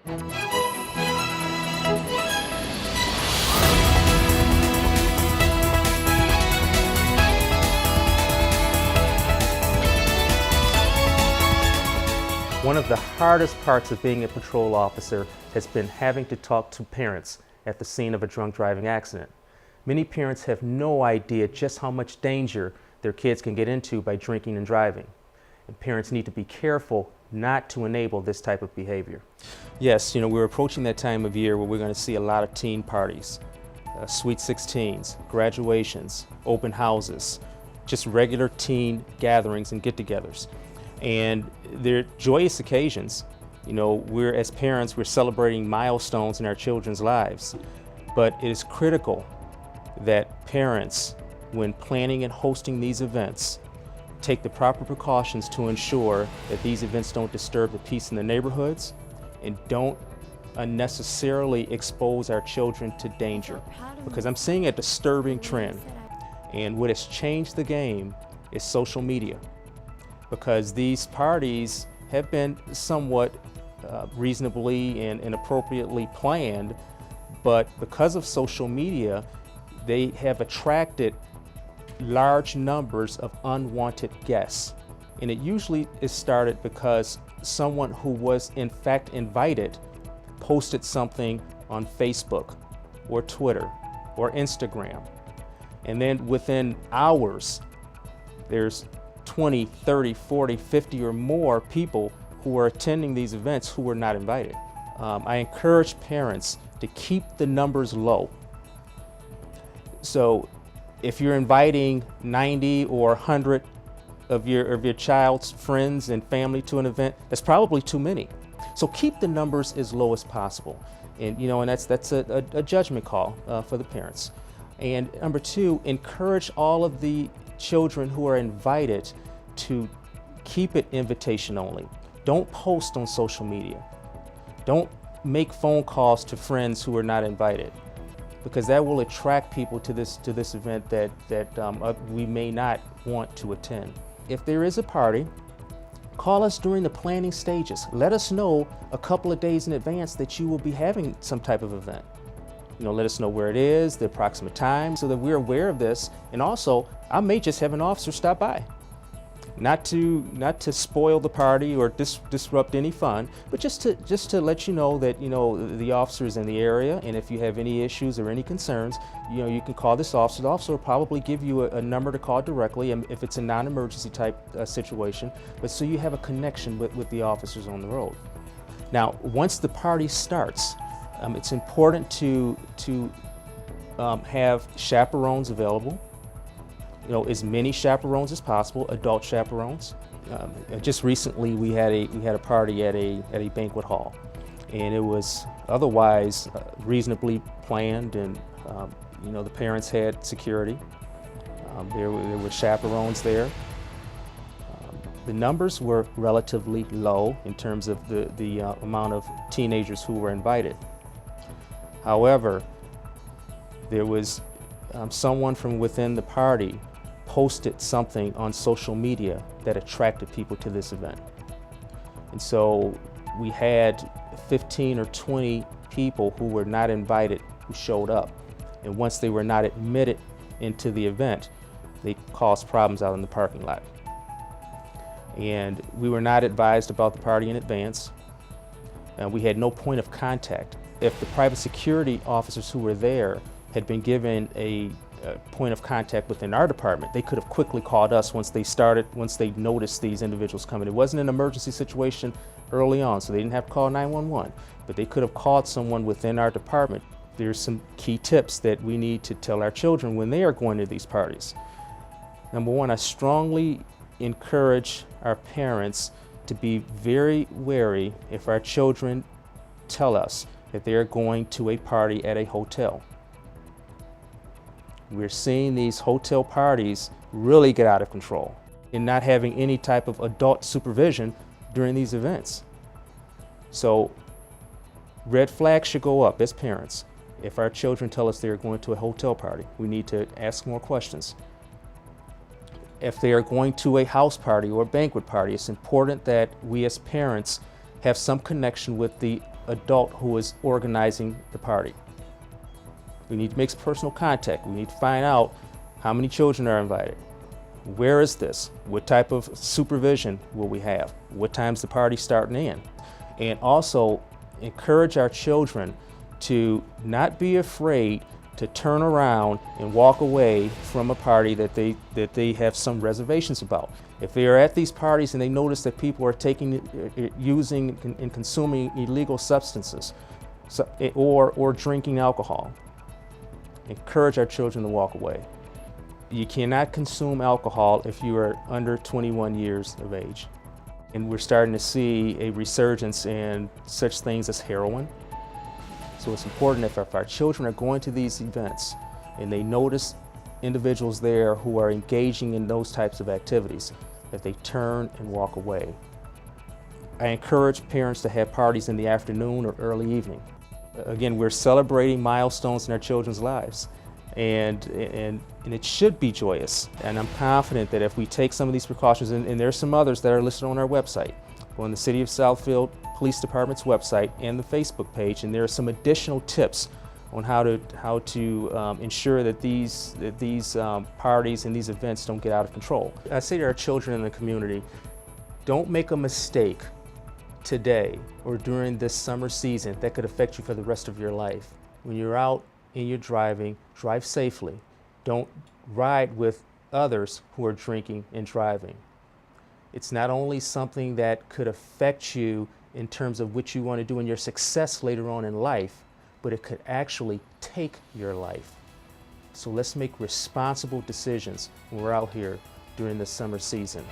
One of the hardest parts of being a patrol officer has been having to talk to parents at the scene of a drunk driving accident. Many parents have no idea just how much danger their kids can get into by drinking and driving. And parents need to be careful not to enable this type of behavior. Yes, we're approaching that time of year where we're going to see a lot of teen parties, sweet 16s, graduations, open houses, just regular teen gatherings and get-togethers. And they're joyous occasions. We're, as parents, we're celebrating milestones in our children's lives. But it is critical that parents, when planning and hosting these events, take the proper precautions to ensure that these events don't disturb the peace in the neighborhoods and don't unnecessarily expose our children to danger. Because I'm seeing a disturbing trend. And what has changed the game is social media. Because these parties have been somewhat reasonably and appropriately planned, but because of social media, they have attracted large numbers of unwanted guests. And it usually is started because someone who was in fact invited posted something on Facebook or Twitter or Instagram. And then within hours, there's 20, 30, 40, 50 or more people who are attending these events who were not invited. I encourage parents to keep the numbers low. So if you're inviting 90 or 100 of your child's friends and family to an event, that's probably too many. So keep the numbers as low as possible. And and that's a judgment call for the parents. And number two, encourage all of the children who are invited to keep it invitation only. Don't post on social media. Don't make phone calls to friends who are not invited, because that will attract people to this event that we may not want to attend. If there is a party, call us during the planning stages. Let us know a couple of days in advance that you will be having some type of event. Let us know where it is, the approximate time, so that we're aware of this. And also, I may just have an officer stop by. Not to spoil the party or disrupt any fun, but just to let you know that the officer is in the area, and if you have any issues or any concerns, you can call this officer. The officer will probably give you a number to call directly, if it's a non-emergency type situation, but so you have a connection with the officers on the road. Now, once the party starts, it's important to have chaperones available. As many chaperones as possible, adult chaperones. Just recently, we had a party at a banquet hall, and it was otherwise reasonably planned, and the parents had security. There were chaperones there. The numbers were relatively low in terms of the amount of teenagers who were invited. However, there was someone from within the party posted something on social media that attracted people to this event. And so we had 15 or 20 people who were not invited who showed up. And once they were not admitted into the event, they caused problems out in the parking lot. And we were not advised about the party in advance. And we had no point of contact. If the private security officers who were there had been given a point of contact within our department, they could have quickly called us once they noticed these individuals coming. It wasn't an emergency situation early on, so they didn't have to call 911, but they could have called someone within our department. There's some key tips that we need to tell our children when they are going to these parties. Number one, I strongly encourage our parents to be very wary if our children tell us that they are going to a party at a hotel. We're seeing these hotel parties really get out of control and not having any type of adult supervision during these events. So red flags should go up as parents. If our children tell us they're going to a hotel party, we need to ask more questions. If they are going to a house party or a banquet party, it's important that we as parents have some connection with the adult who is organizing the party. We need to make personal contact. We need to find out how many children are invited. Where is this? What type of supervision will we have? What time's the party starting in? And also encourage our children to not be afraid to turn around and walk away from a party that they have some reservations about. If they are at these parties and they notice that people are using and consuming illegal substances or drinking alcohol, encourage our children to walk away. You cannot consume alcohol if you are under 21 years of age. And we're starting to see a resurgence in such things as heroin. So it's important that if our children are going to these events and they notice individuals there who are engaging in those types of activities, that they turn and walk away. I encourage parents to have parties in the afternoon or early evening. Again, we're celebrating milestones in our children's lives, and it should be joyous. And I'm confident that if we take some of these precautions, and there are some others that are listed on our website, on the City of Southfield Police Department's website and the Facebook page, and there are some additional tips on how to ensure that these parties and these events don't get out of control. I say to our children in the community, don't make a mistake today or during this summer season that could affect you for the rest of your life. When you're out and you're driving, drive safely. Don't ride with others who are drinking and driving. It's not only something that could affect you in terms of what you want to do and your success later on in life, but it could actually take your life. So let's make responsible decisions when we're out here during the summer season.